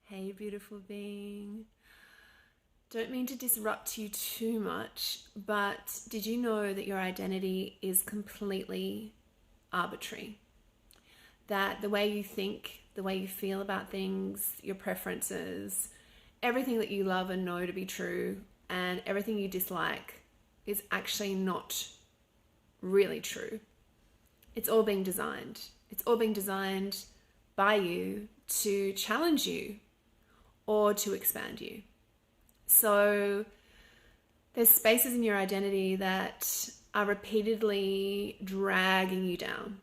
Hey, beautiful being. Don't mean to disrupt you too much, but did you know that your identity is completely arbitrary? That the way you think, the way you feel about things, your preferences, everything that you love and know to be true, and everything you dislike is actually not really true. It's all being designed. It's all being designed by you to challenge you or to expand you. So there's spaces in your identity that are repeatedly dragging you down,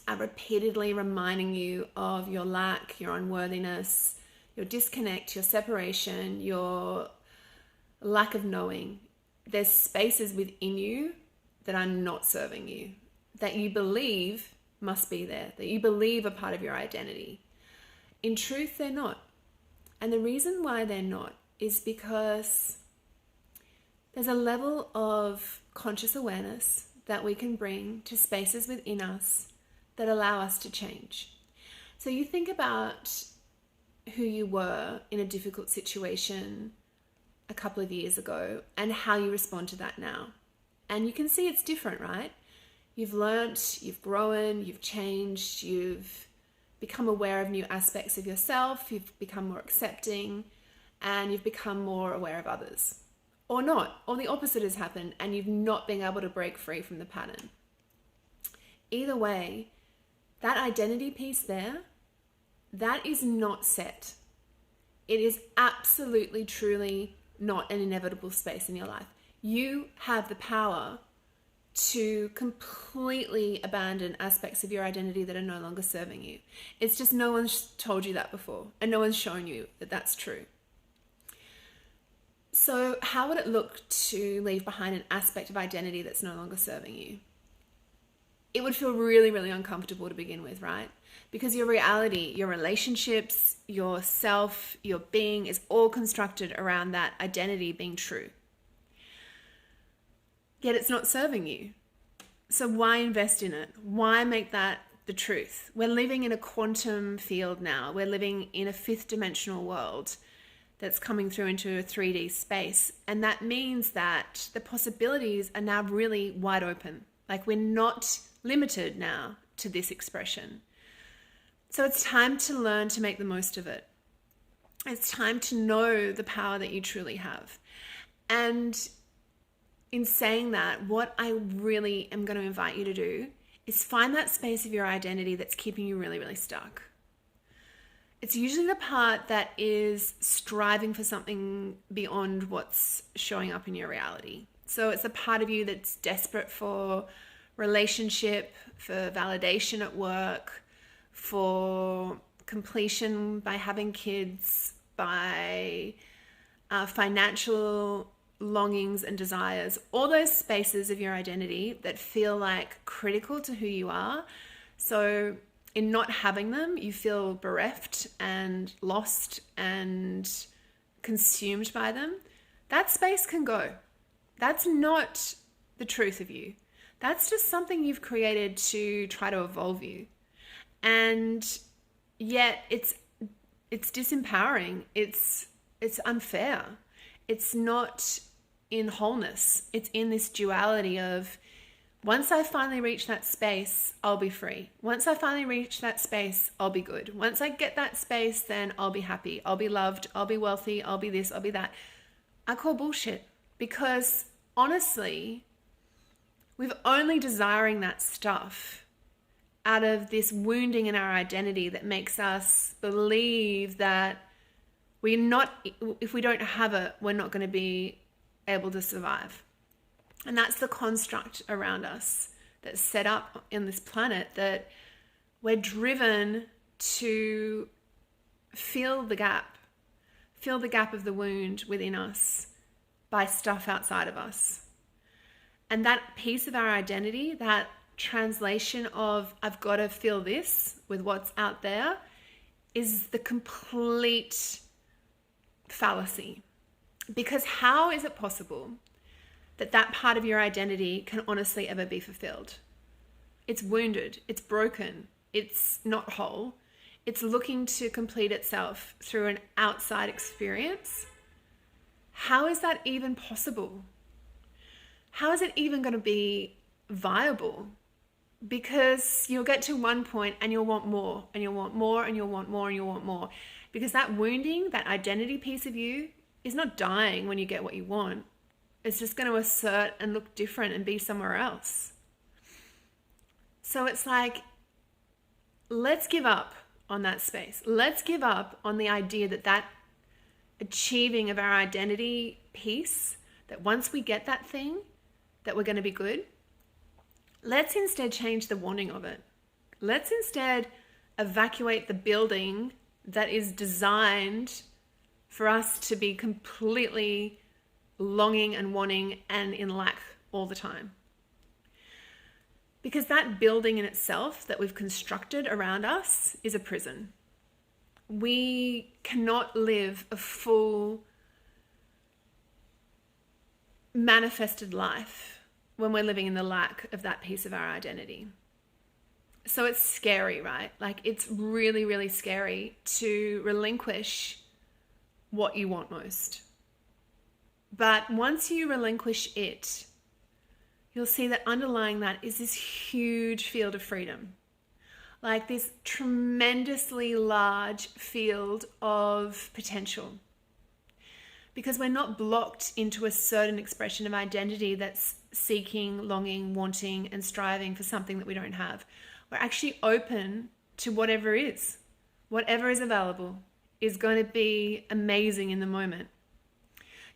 are repeatedly reminding you of your lack, your unworthiness, your disconnect, your separation, your lack of knowing. There's spaces within you that are not serving you, that you believe must be there, that you believe are part of your identity. In truth, they're not. And the reason why they're not is because there's a level of conscious awareness that we can bring to spaces within us that allow us to change. So you think about who you were in a difficult situation a couple of years ago and how you respond to that now. And you can see it's different, right? You've learnt, you've grown, you've changed, you've become aware of new aspects of yourself, you've become more accepting, and you've become more aware of others. Or not, or the opposite has happened and you've not been able to break free from the pattern. Either way, that identity piece there, that is not set. It is absolutely, truly not an inevitable space in your life. You have the power to completely abandon aspects of your identity that are no longer serving you. It's just no one's told you that before, and no one's shown you that that's true. So how would it look to leave behind an aspect of identity that's no longer serving you? It would feel really, really uncomfortable to begin with, right? Because your reality, your relationships, yourself, your being is all constructed around that identity being true. Yet it's not serving you. So why invest in it? Why make that the truth? We're living in a quantum field now. We're living in a fifth dimensional world that's coming through into a 3D space. And that means that the possibilities are now really wide open. Like we're not limited now to this expression. So it's time to learn to make the most of it. It's time to know the power that you truly have. And in saying that, what I really am going to invite you to do is find that space of your identity that's keeping you really, really stuck. It's usually the part that is striving for something beyond what's showing up in your reality. So it's a part of you that's desperate for relationship, for validation at work, for completion by having kids, by financial longings and desires, all those spaces of your identity that feel like critical to who you are. So in not having them, you feel bereft and lost and consumed by them. That space can go. That's not the truth of you. That's just something you've created to try to evolve you. And yet it's disempowering. It's unfair. It's not in wholeness. It's in this duality of once I finally reach that space, I'll be free. Once I finally reach that space, I'll be good. Once I get that space, then I'll be happy. I'll be loved. I'll be wealthy. I'll be this. I'll be that. I call bullshit because honestly, we're only desiring that stuff out of this wounding in our identity that makes us believe that if we don't have it, we're not going to be able to survive. And that's the construct around us that's set up in this planet, that we're driven to fill the gap of the wound within us by stuff outside of us. And that piece of our identity, that translation of I've got to fill this with what's out there, is the complete fallacy. Because how is it possible that that part of your identity can honestly ever be fulfilled? It's wounded, it's broken, it's not whole, It's looking to complete itself through an outside experience. How is that even possible? How is it even going to be viable? Because you'll get to one point and you'll want more, and you'll want more, and you'll want more, and you'll want more. Because that wounding, that identity piece of you is not dying when you get what you want. It's just going to assert and look different and be somewhere else. So it's like, let's give up on that space. Let's give up on the idea that achieving of our identity piece, that once we get that thing, that we're going to be good. Let's instead change the wanting of it. Let's instead evacuate the building that is designed for us to be completely longing and wanting and in lack all the time. Because that building in itself that we've constructed around us is a prison. We cannot live a full manifested life when we're living in the lack of that piece of our identity. So it's scary, right? Like, it's really, really scary to relinquish what you want most. But once you relinquish it, you'll see that underlying that is this huge field of freedom. Like this tremendously large field of potential. Because we're not blocked into a certain expression of identity that's seeking, longing, wanting, and striving for something that we don't have. We're actually open to whatever is. Whatever is available is going to be amazing in the moment.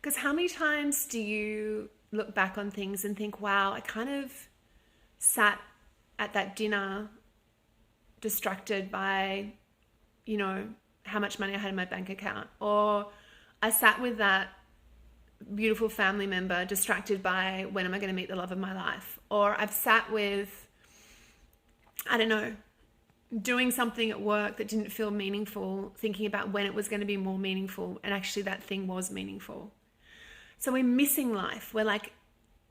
Because how many times do you look back on things and think, wow, I kind of sat at that dinner distracted by, how much money I had in my bank account. Or I sat with that beautiful family member distracted by when am I going to meet the love of my life. Or I've sat with, doing something at work that didn't feel meaningful, thinking about when it was going to be more meaningful, and actually that thing was meaningful. So we're missing life. We're like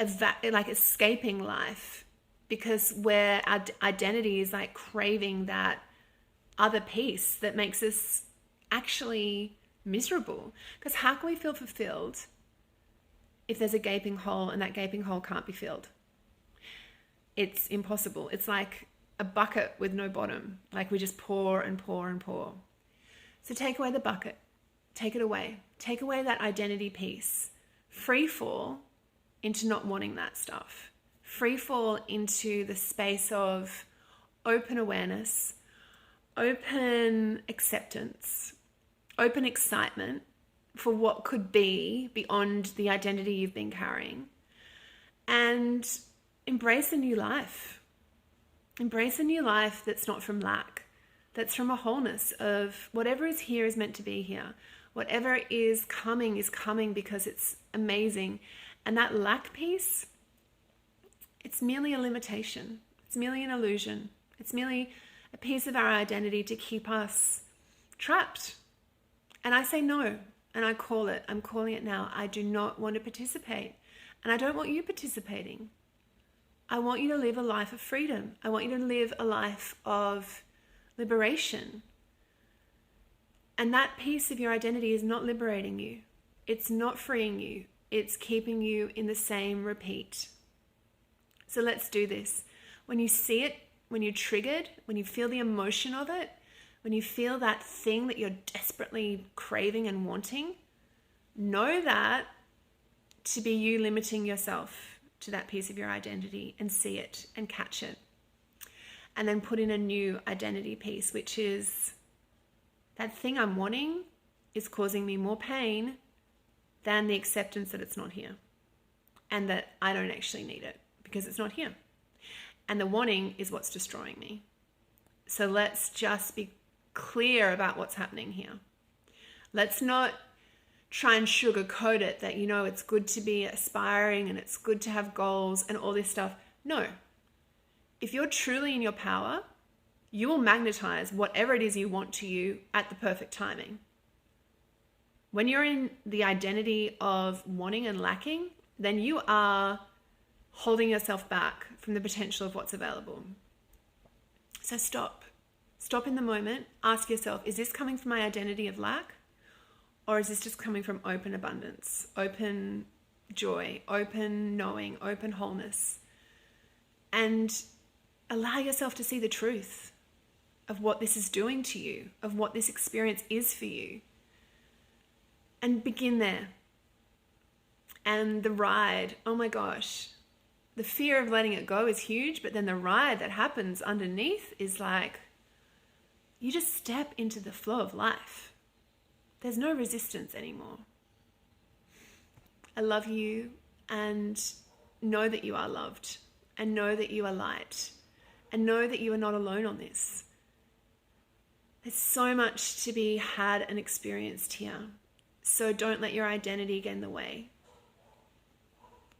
escaping life because our identity is like craving that other piece that makes us actually miserable. Because how can we feel fulfilled if there's a gaping hole and that gaping hole can't be filled? It's impossible. It's like a bucket with no bottom. Like we just pour and pour and pour. So take away the bucket. Take it away. Take away that identity piece. Free fall into not wanting that stuff. Free fall into the space of open awareness, open acceptance, open excitement for what could be beyond the identity you've been carrying, and embrace a new life. Embrace a new life that's not from lack, that's from a wholeness of whatever is here is meant to be here. Whatever is coming because it's amazing. And that lack piece, it's merely a limitation. It's merely an illusion. It's merely a piece of our identity to keep us trapped. And I say no, and I call it. I'm calling it now. I do not want to participate. And I don't want you participating. I want you to live a life of freedom. I want you to live a life of liberation. And that piece of your identity is not liberating you. It's not freeing you. It's keeping you in the same repeat. So let's do this. When you see it, when you're triggered, when you feel the emotion of it, when you feel that thing that you're desperately craving and wanting, know that to be you limiting yourself to that piece of your identity, and see it and catch it. And then put in a new identity piece, which is that thing I'm wanting is causing me more pain than the acceptance that it's not here and that I don't actually need it because it's not here. And the wanting is what's destroying me. So let's just be clear about what's happening here. Let's not try and sugarcoat it that, it's good to be aspiring and it's good to have goals and all this stuff. No. If you're truly in your power, you will magnetize whatever it is you want to you at the perfect timing. When you're in the identity of wanting and lacking, then you are holding yourself back from the potential of what's available. So stop. Stop in the moment, ask yourself, is this coming from my identity of lack? Or is this just coming from open abundance, open joy, open knowing, open wholeness? And allow yourself to see the truth of what this is doing to you, of what this experience is for you. And begin there. And the ride, oh my gosh, the fear of letting it go is huge, but then the ride that happens underneath is like, you just step into the flow of life. There's no resistance anymore. I love you, and know that you are loved, and know that you are light, and know that you are not alone on this. There's so much to be had and experienced here. So don't let your identity get in the way.